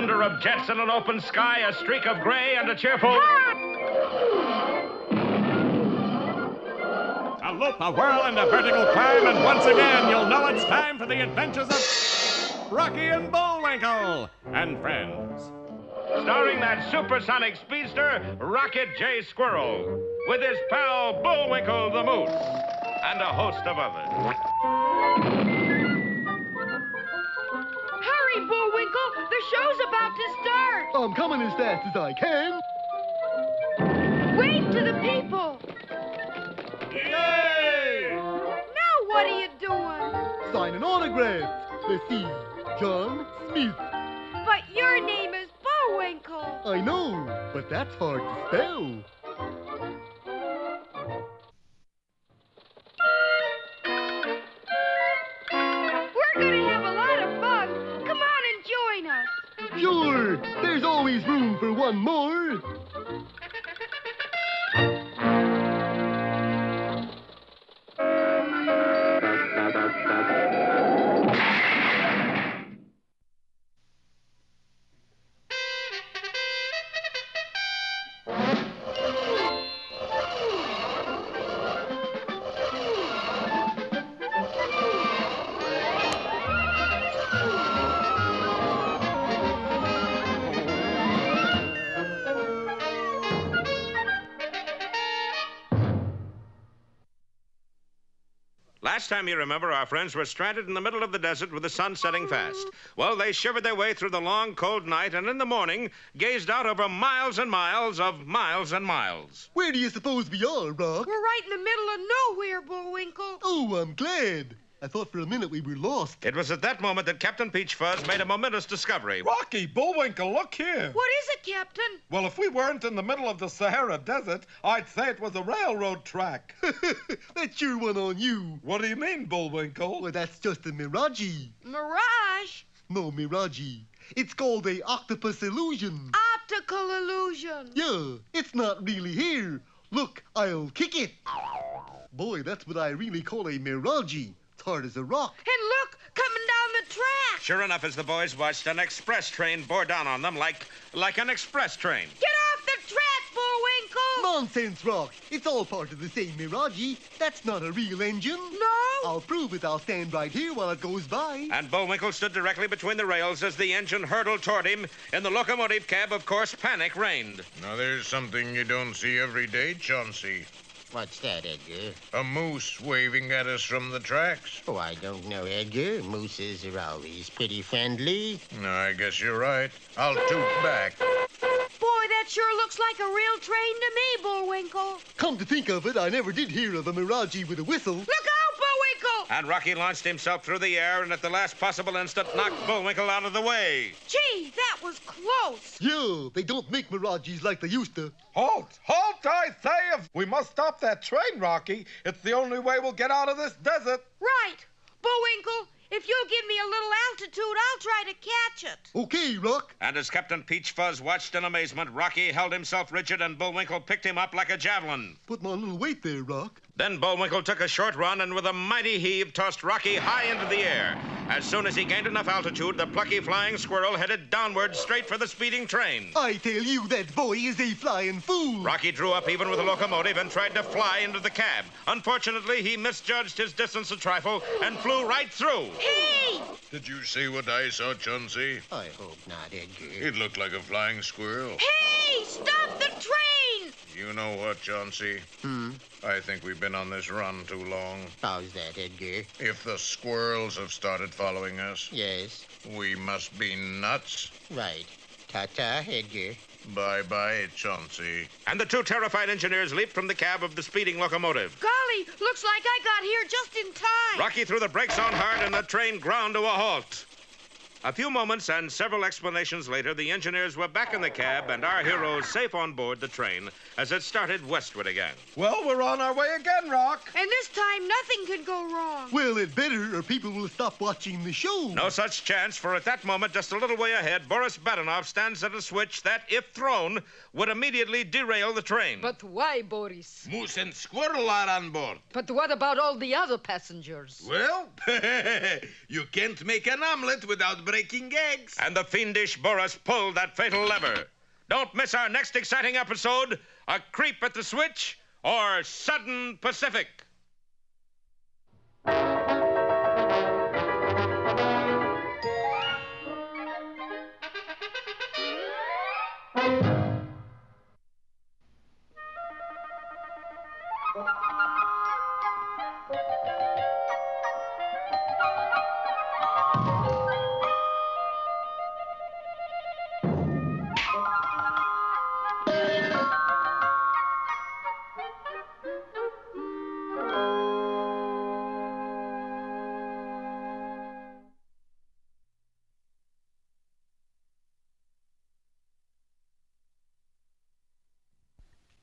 thunder of jets in an open sky, a streak of gray, and a cheerful... A loop, a whirl, and a vertical climb, and once again you'll know it's time for the adventures of Rocky and Bullwinkle and friends. Starring that supersonic speedster, Rocket J. Squirrel, with his pal Bullwinkle the Moose, and a host of others. Hurry, Bullwinkle! The show's about to start! I'm coming as fast as I can. Wave to the people! Yay! Now what are you doing? Signing autographs. Let's see. John Smith. But your name is Bullwinkle. I know, but that's hard to spell. We're gonna have a lot of fun. Come on and join us. Sure, there's always room for one more. Last time you remember, our friends were stranded in the middle of the desert with the sun setting fast. Well, they shivered their way through the long, cold night, and in the morning, gazed out over miles and miles of miles and miles. Where do you suppose we are, Rock? We're right in the middle of nowhere, Bullwinkle. Oh, I'm glad. I thought for a minute we were lost. It was at that moment that Captain Peach Fuzz made a momentous discovery. Rocky, Bullwinkle, look here. What is it, Captain? Well, if we weren't in the middle of the Sahara Desert, I'd say it was a railroad track. That's sure one on you. What do you mean, Bullwinkle? Well, that's just a mirage. Mirage? No, mirage. It's called a octopus illusion. Optical illusion. Yeah, it's not really here. Look, I'll kick it. Boy, that's what I really call a mirage. It's hard as a rock. And look, coming down the track. Sure enough, as the boys watched, an express train bore down on them like an express train. Get off the track, Bullwinkle. Nonsense, Rock. It's all part of the same mirage. That's not a real engine. No? I'll prove it. I'll stand right here while it goes by. And Bullwinkle stood directly between the rails as the engine hurtled toward him. In the locomotive cab, of course, panic reigned. Now, there's something you don't see every day, Chauncey. What's that, Edgar? A moose waving at us from the tracks. Oh, I don't know, Edgar. Mooses are always pretty friendly. No, I guess you're right. I'll toot back. Boy, that sure looks like a real train to me, Bullwinkle. Come to think of it, I never did hear of a mirage with a whistle. Look out, Bullwinkle! And Rocky launched himself through the air and at the last possible instant knocked Bullwinkle out of the way. Gee, that was close. Yeah, they don't make mirages like they used to. Halt! Halt, I say! We must stop that train, Rocky. It's the only way we'll get out of this desert. Right. Bullwinkle, if you'll give me a little altitude, I'll try to catch it. Okay, Rock. And as Captain Peach Fuzz watched in amazement, Rocky held himself rigid and Bullwinkle picked him up like a javelin. Put on a little weight there, Rock. Then Bullwinkle took a short run and with a mighty heave tossed Rocky high into the air. As soon as he gained enough altitude, the plucky flying squirrel headed downward straight for the speeding train. I tell you, that boy is a flying fool. Rocky drew up even with the locomotive and tried to fly into the cab. Unfortunately, he misjudged his distance a trifle and flew right through. Hey! Did you see what I saw, Chauncey? I hope not, Edgar. It looked like a flying squirrel. Hey! Stop the train! You know what, Chauncey? I think we've been on this run too long. How's that, Edgar? If the squirrels have started following us, Yes. we must be nuts. Right. Ta-ta, Edgar. Bye-bye, Chauncey. And the two terrified engineers leaped from the cab of the speeding locomotive. Golly, looks like I got here just in time. Rocky threw the brakes on hard and the train ground to a halt. A few moments and several explanations later, the engineers were back in the cab and our heroes safe on board the train as it started westward again. Well, we're on our way again, Rock. And this time, nothing could go wrong. Well, it better, or people will stop watching the show. No such chance, for at that moment, just a little way ahead, Boris Badenov stands at a switch that, if thrown, would immediately derail the train. But why, Boris? Moose and squirrel are on board. But what about all the other passengers? Well, you can't make an omelet without bread breaking eggs. And the fiendish Boris pulled that fatal lever. Don't miss our next exciting episode, A Creep at the Switch or Sudden Pacific.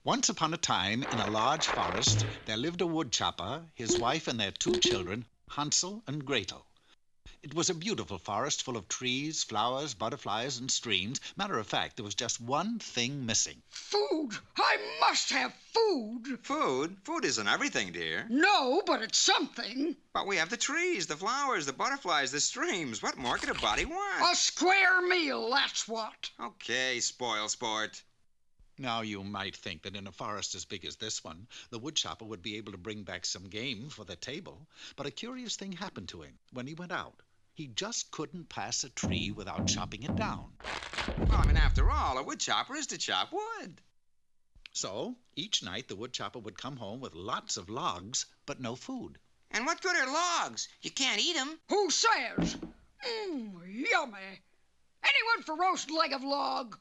Once upon a time, in a large forest, there lived a woodchopper, his wife, and their 2 children, Hansel and Gretel. It was a beautiful forest full of trees, flowers, butterflies, and streams. Matter of fact, there was just one thing missing. Food! I must have food! Food? Food isn't everything, dear. No, but it's something. But we have the trees, the flowers, the butterflies, the streams. What more could a body want? A square meal, that's what. Okay, spoil sport. Now, you might think that in a forest as big as this one, the woodchopper would be able to bring back some game for the table. But a curious thing happened to him when he went out. He just couldn't pass a tree without chopping it down. Well, after all, a woodchopper is to chop wood. So, each night the woodchopper would come home with lots of logs, but no food. And what good are logs? You can't eat them. Who says? Yummy. Anyone for roast leg of log?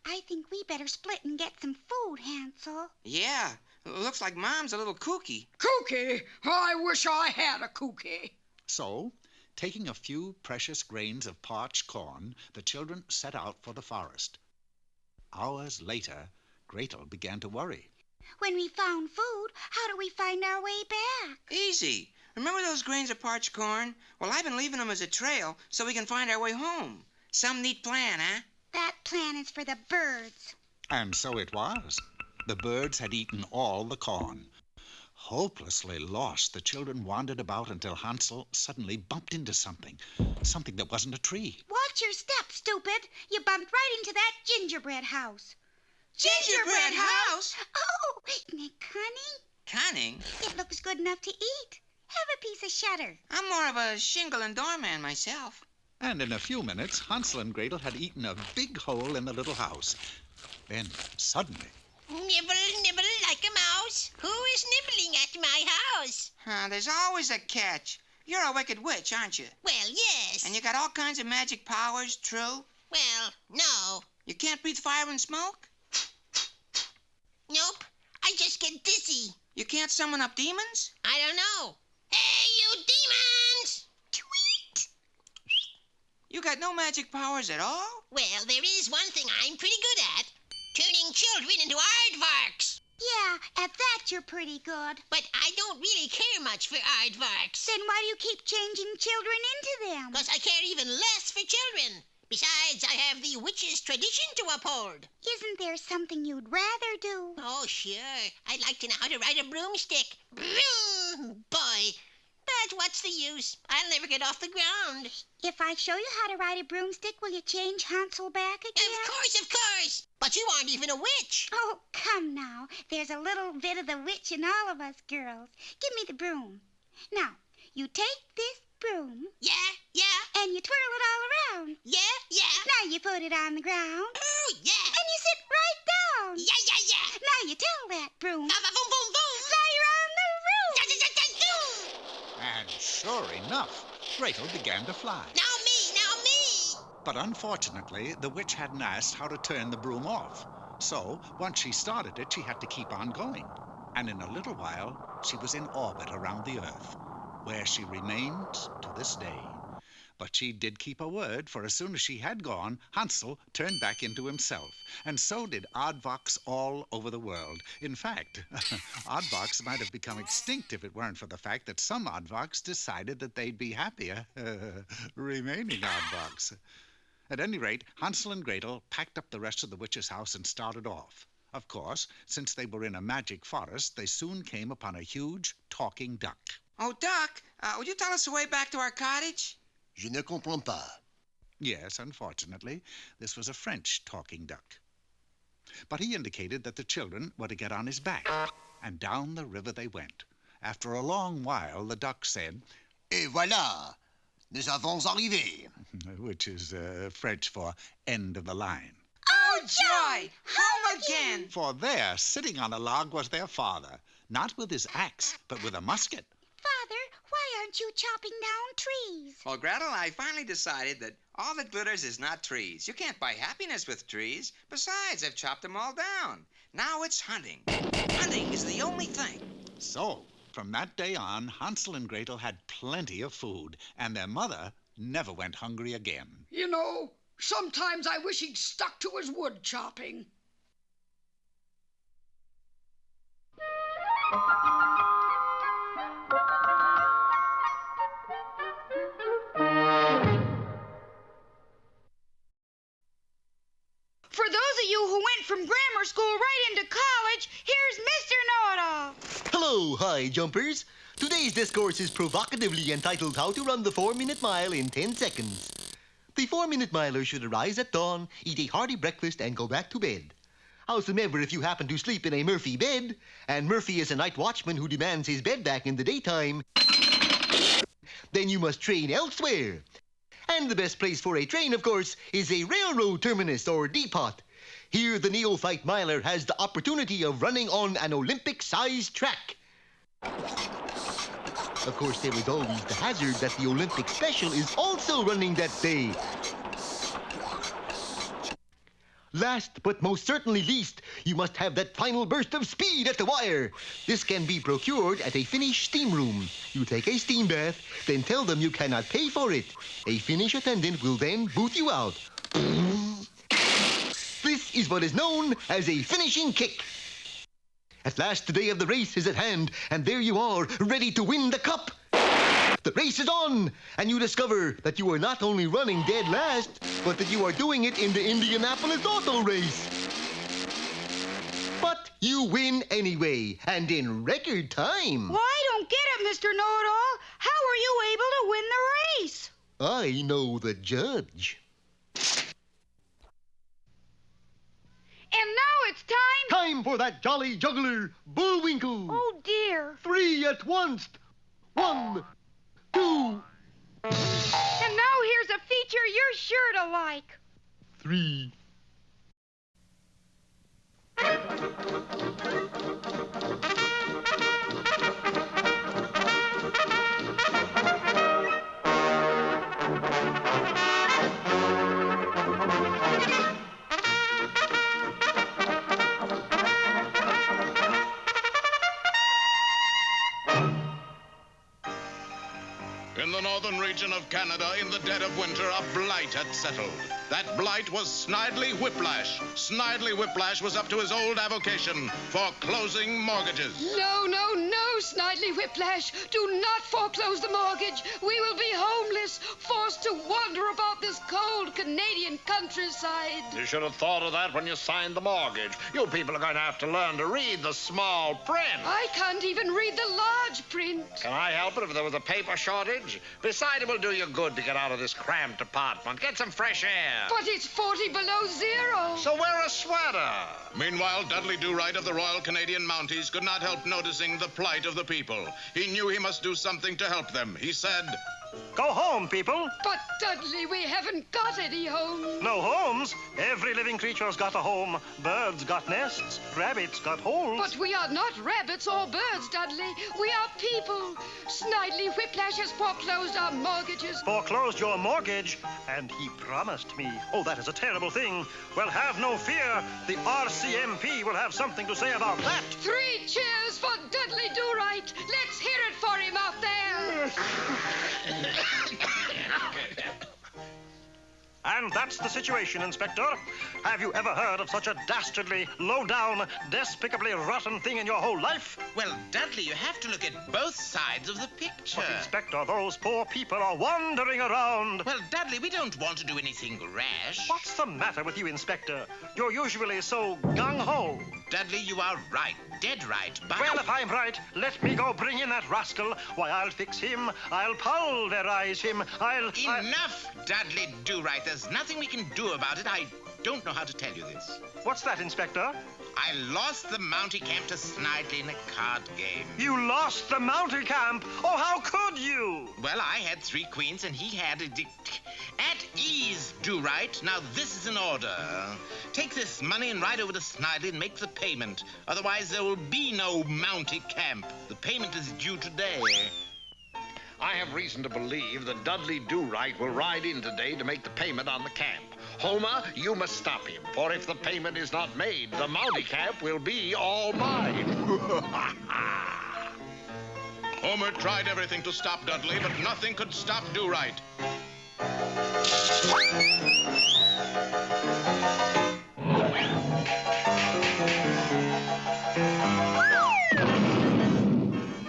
I think we better split and get some food, Hansel. Yeah, looks like Mom's a little kooky. Kooky? I wish I had a kooky. So, taking a few precious grains of parched corn, the children set out for the forest. Hours later, Gretel began to worry. When we found food, how do we find our way back? Easy. Remember those grains of parched corn? Well, I've been leaving them as a trail so we can find our way home. Some neat plan, huh? That plan is for the birds. And so it was. The birds had eaten all the corn. Hopelessly lost, the children wandered about until Hansel suddenly bumped into something that wasn't a tree. Watch your step, stupid. You bumped right into that gingerbread house. Gingerbread house? Oh, isn't it cunning? Cunning? It looks good enough to eat. Have a piece of shutter. I'm more of a shingle and doorman myself. And in a few minutes, Hansel and Gretel had eaten a big hole in the little house. Then, suddenly... Nibble, nibble like a mouse. Who is nibbling at my house? There's always a catch. You're a wicked witch, aren't you? Well, yes. And you got all kinds of magic powers, true? Well, no. You can't breathe fire and smoke? Nope. I just get dizzy. You can't summon up demons? I don't know. Hey, you demons! Tweet! You got no magic powers at all? Well, there is one thing I'm pretty good at. Turning children into aardvarks. Yeah, at that you're pretty good. But I don't really care much for aardvarks. Then why do you keep changing children into them? Because I care even less for children. Besides, I have the witch's tradition to uphold. Isn't there something you'd rather do? Oh, sure. I'd like to know how to ride a broomstick. Broom, boy. But what's the use? I'll never get off the ground. If I show you how to ride a broomstick, will you change Hansel back again? Of course. But you aren't even a witch. Oh, come now. There's a little bit of the witch in all of us girls. Give me the broom. Now, you take this broom. Yeah. And you twirl it all around. Yeah. Now you put it on the ground. Oh, yeah. And you sit right down. Yeah. Now you tell that broom. Boom, boom, boom. Now you're on the roof. And sure enough, Gretel began to fly. Now me. But unfortunately, the witch hadn't asked how to turn the broom off. So, once she started it, she had to keep on going. And in a little while, she was in orbit around the Earth, where she remains to this day. But she did keep her word, for as soon as she had gone, Hansel turned back into himself. And so did aardvarks all over the world. In fact, aardvarks might have become extinct if it weren't for the fact that some aardvarks decided that they'd be happier remaining aardvarks. At any rate, Hansel and Gretel packed up the rest of the witch's house and started off. Of course, since they were in a magic forest, they soon came upon a huge talking duck. Oh, Duck, would you tell us the way back to our cottage? Je ne comprends pas. Yes, unfortunately, this was a French talking duck. But he indicated that the children were to get on his back, and down the river they went. After a long while, the duck said, Et voilà, nous avons arrivé. which is French for end of the line. Oh, joy! Home again! For there, sitting on a log, was their father, not with his axe, but with a musket. Father, why aren't you chopping down trees? Well, Gretel, I finally decided that all that glitters is not trees. You can't buy happiness with trees. Besides, I've chopped them all down. Now it's hunting. Hunting is the only thing. So, from that day on, Hansel and Gretel had plenty of food, and their mother never went hungry again. You know, sometimes I wish he'd stuck to his wood chopping. For those of you who went from grammar school right into college, here's Mr. Know-It-All. Hello, high jumpers. Today's discourse is provocatively entitled How to Run the 4-Minute Mile in 10 Seconds. The 4-minute miler should arise at dawn, eat a hearty breakfast, and go back to bed. Howsoever, if you happen to sleep in a Murphy bed, and Murphy is a night watchman who demands his bed back in the daytime, then you must train elsewhere. And the best place for a train, of course, is a railroad terminus or depot. Here, the neophyte miler has the opportunity of running on an Olympic-sized track. Of course, there is always the hazard that the Olympic special is also running that day. Last but most certainly least, you must have that final burst of speed at the wire. This can be procured at a Finnish steam room. You take a steam bath, then tell them you cannot pay for it. A Finnish attendant will then boot you out. This is what is known as a finishing kick. At last, the day of the race is at hand, and there you are, ready to win the cup. The race is on, and you discover that you are not only running dead last, but that you are doing it in the Indianapolis auto race. But you win anyway, and in record time. Well, I don't get it, Mr. Know-It-All. How are you able to win the race? I know the judge. And now it's time... Time for that jolly juggler, Bullwinkle. Oh, dear. 3 at once. 1, 2. And now here's a feature you're sure to like. 3. In the northern region of Canada, in the dead of winter, a blight had settled. That blight was Snidely Whiplash. Snidely Whiplash was up to his old avocation, foreclosing mortgages. No, no, no, Snidely Whiplash. Do not foreclose the mortgage. We will be homeless, forced to wander about this cold Canadian countryside. You should have thought of that when you signed the mortgage. You people are going to have to learn to read the small print. I can't even read the large print. Can I help it if there was a paper shortage? Besides, it will do you good to get out of this cramped apartment. Get some fresh air. But it's 40 below zero. So wear a sweater. Meanwhile, Dudley Do-Right of the Royal Canadian Mounties could not help noticing the plight of the people. He knew he must do something to help them. He said, "Go home, people." But, Dudley, we haven't got any homes. No homes? Every living creature's got a home. Birds got nests. Rabbits got holes. But we are not rabbits or birds, Dudley. We are people. Snidely Whiplash has foreclosed our mortgages. Foreclosed your mortgage? And he promised me. Oh, that is a terrible thing. Well, have no fear. The RCMP will have something to say about that. 3 cheers for Dudley Do-Right. Let's hear it for him out there. And that's the situation, Inspector. Have you ever heard of such a dastardly, low-down, despicably rotten thing in your whole life? Well, Dudley, you have to look at both sides of the picture. But, Inspector, those poor people are wandering around. Well, Dudley, we don't want to do anything rash. What's the matter with you, Inspector? You're usually so gung-ho. Dudley, you are right. Dead right, but... Well, if I'm right, let me go bring in that rascal. Why, I'll fix him. I'll pulverize him. Enough, Dudley Do-Right. there's nothing we can do about it. I don't know how to tell you this. What's that, Inspector? I lost the Mountie Camp to Snidely in a card game. You lost the Mountie Camp? Oh, how could you? Well, I had 3 queens and he had at ease, do right. Now, this is an order. Take this money and ride over to Snidely and make the payment. Otherwise, there will be no Mountie Camp. The payment is due today. I have reason to believe that Dudley Do-Right will ride in today to make the payment on the camp. Homer, you must stop him, for if the payment is not made, the Mountie Camp will be all mine. Homer tried everything to stop Dudley, but nothing could stop Do-Right.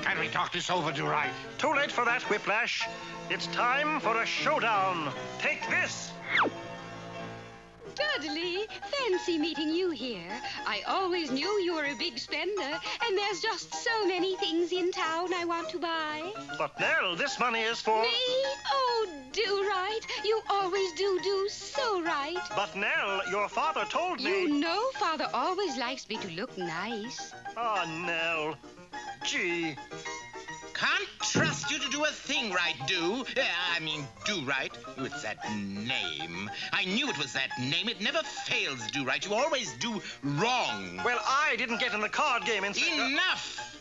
Can we talk this over, Do-Right? Too late for that, Whiplash. It's time for a showdown. Take this. Dudley, fancy meeting you here. I always knew you were a big spender, and there's just so many things in town I want to buy. But, Nell, this money is for... Me? Oh, do right. You always do so right. But, Nell, your father told me... You know Father always likes me to look nice. Oh, Nell. Gee. Can't trust you to do a thing right, Do right. Oh, it's that name. I knew it was that name. It never fails, Do right. You always do wrong. Well, I didn't get in the card game, Inspector. Enough!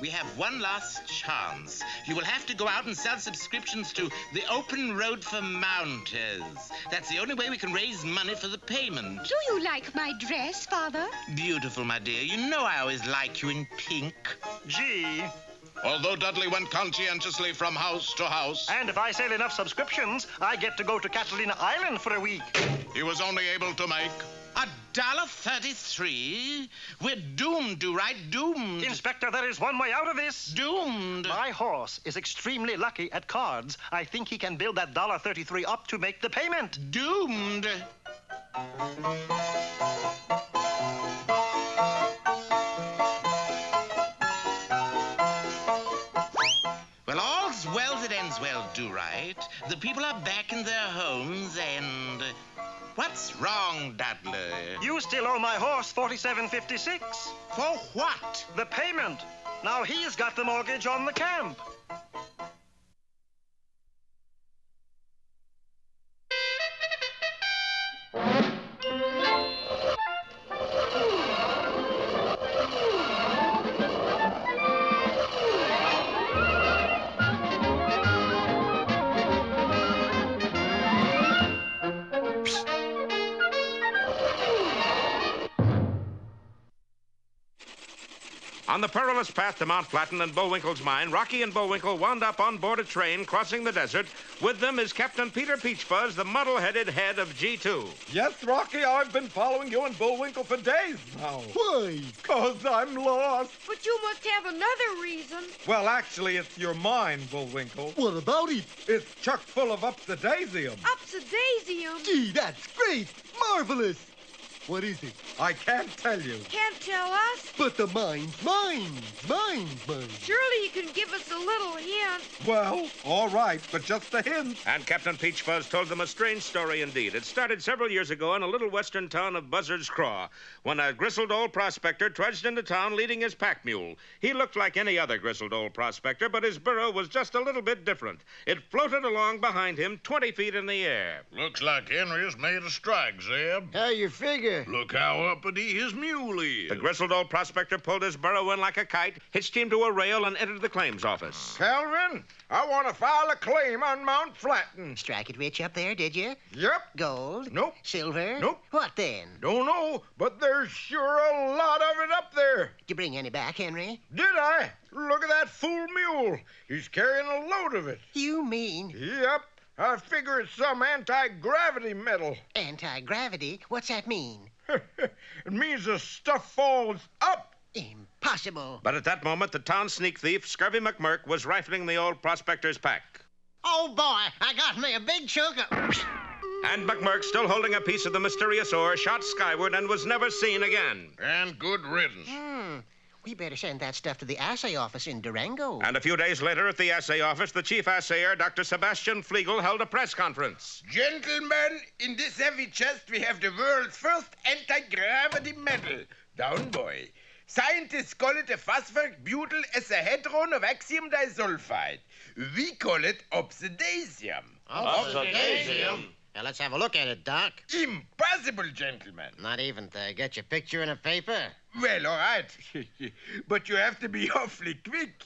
We have one last chance. You will have to go out and sell subscriptions to the Open Road for Mounters. That's the only way we can raise money for the payment. Do you like my dress, Father? Beautiful, my dear. You know I always like you in pink. Gee. Although Dudley went conscientiously from house to house... And if I sell enough subscriptions, I get to go to Catalina Island for a week. He was only able to make... $1.33? We're doomed, Do-Right, doomed. Inspector, there is one way out of this. Doomed. My horse is extremely lucky at cards. I think he can build that $1.33 up to make the payment. Doomed. Well, all's well that ends well, Do-Right. The people are back in their homes and... What's wrong, Dudley? You still owe my horse $47.56. For what? The payment. Now he's got the mortgage on the camp. On the perilous path to Mount Flatton and Bullwinkle's mine, Rocky and Bullwinkle wound up on board a train crossing the desert. With them is Captain Peter Peachfuzz, the muddle-headed head of G2. Yes, Rocky, I've been following you and Bullwinkle for days now. Why? 'Cause I'm lost. But you must have another reason. Well, actually, it's your mine, Bullwinkle. What about it? It's chock full of Upsidasium. Upsidasium? Gee, that's great. Marvelous. What is it? I can't tell you. Can't tell us? But the mine's mine. Mine's mine. Surely you can give us a little hint. Well, all right, but just a hint. And Captain Peachfuzz told them a strange story indeed. It started several years ago in a little western town of Buzzard's Craw, when a grizzled old prospector trudged into town leading his pack mule. He looked like any other grizzled old prospector, but his burro was just a little bit different. It floated along behind him 20 feet in the air. Looks like Henry's made a strike, Zeb. How you figure? Look how uppity his mule is. The grizzled old prospector pulled his burro in like a kite, hitched him to a rail, and entered the claims office. Calvin, I want to file a claim on Mount Flatton. Strike it rich up there, did you? Yep. Gold? Nope. Silver? Nope. What then? Don't know, but there's sure a lot of it up there. Did you bring any back, Henry? Did I? Look at that fool mule. He's carrying a load of it. You mean? Yep. I figure it's some anti-gravity metal. Anti-gravity? What's that mean? It means the stuff falls up. Impossible. But at that moment, the town sneak thief, Scurvy McMurk, was rifling the old prospector's pack. Oh, boy, I got me a big chunk of... And McMurk, still holding a piece of the mysterious ore, shot skyward and was never seen again. And good riddance. We better send that stuff to the assay office in Durango. And a few days later at the assay office, the chief assayer, Dr. Sebastian Flegel, held a press conference. Gentlemen, in this heavy chest we have the world's first anti-gravity metal. Down, boy. Scientists call it a phosphoric butyl eshahedron of axium disulfide. We call it Upsidasium. Upsidasium? Now, let's have a look at it, Doc. Impossible, gentlemen. Not even to get your picture in a paper? Well, all right. But you have to be awfully quick.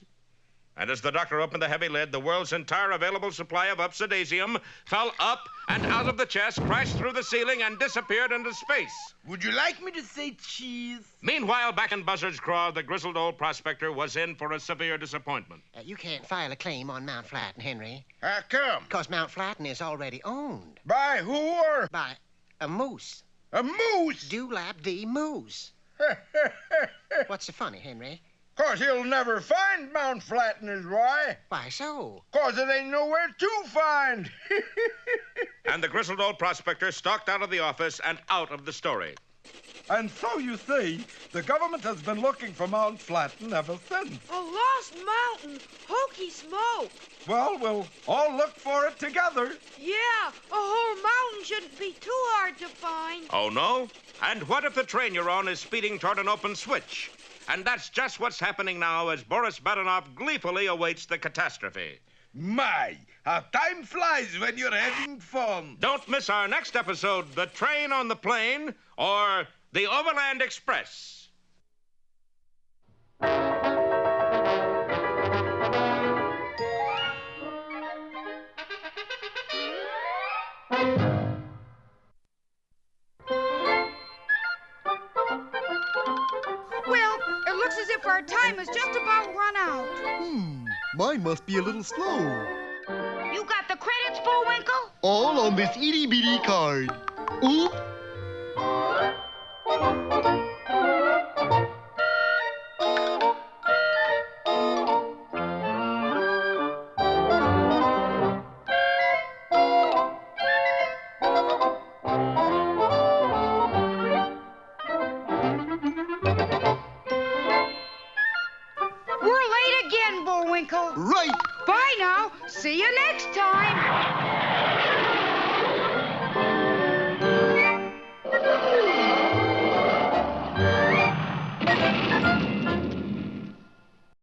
And as the doctor opened the heavy lid, the world's entire available supply of Upsidasium fell up and out of the chest, crashed through the ceiling, and disappeared into space. Would you like me to say cheese? Meanwhile, back in Buzzard's Craw, the grizzled old prospector was in for a severe disappointment. You can't file a claim on Mount Flatton, Henry. How come? Because Mount Flatton is already owned. By who or? By a moose. A moose? Dewlap D. Moose. What's so funny, Henry? 'Cause he'll never find Mount Flatton, is why. Why so? 'Cause it ain't nowhere to find. And the grizzled old prospector stalked out of the office and out of the story. And so you see, the government has been looking for Mount Flatton ever since. A lost mountain. Hokey smoke. Well, we'll all look for it together. Yeah, a whole mountain shouldn't be too hard to find. Oh, no? And what if the train you're on is speeding toward an open switch? And that's just what's happening now as Boris Badenov gleefully awaits the catastrophe. My, how time flies when you're having fun. Don't miss our next episode, The Train on the Plain, or The Overland Express. Well, it looks as if our time has just about run out. Mine must be a little slow. You got the credits, Bullwinkle? All on this itty-bitty card. Oop. We're late again, Bullwinkle. Right. Bye now. See you next time.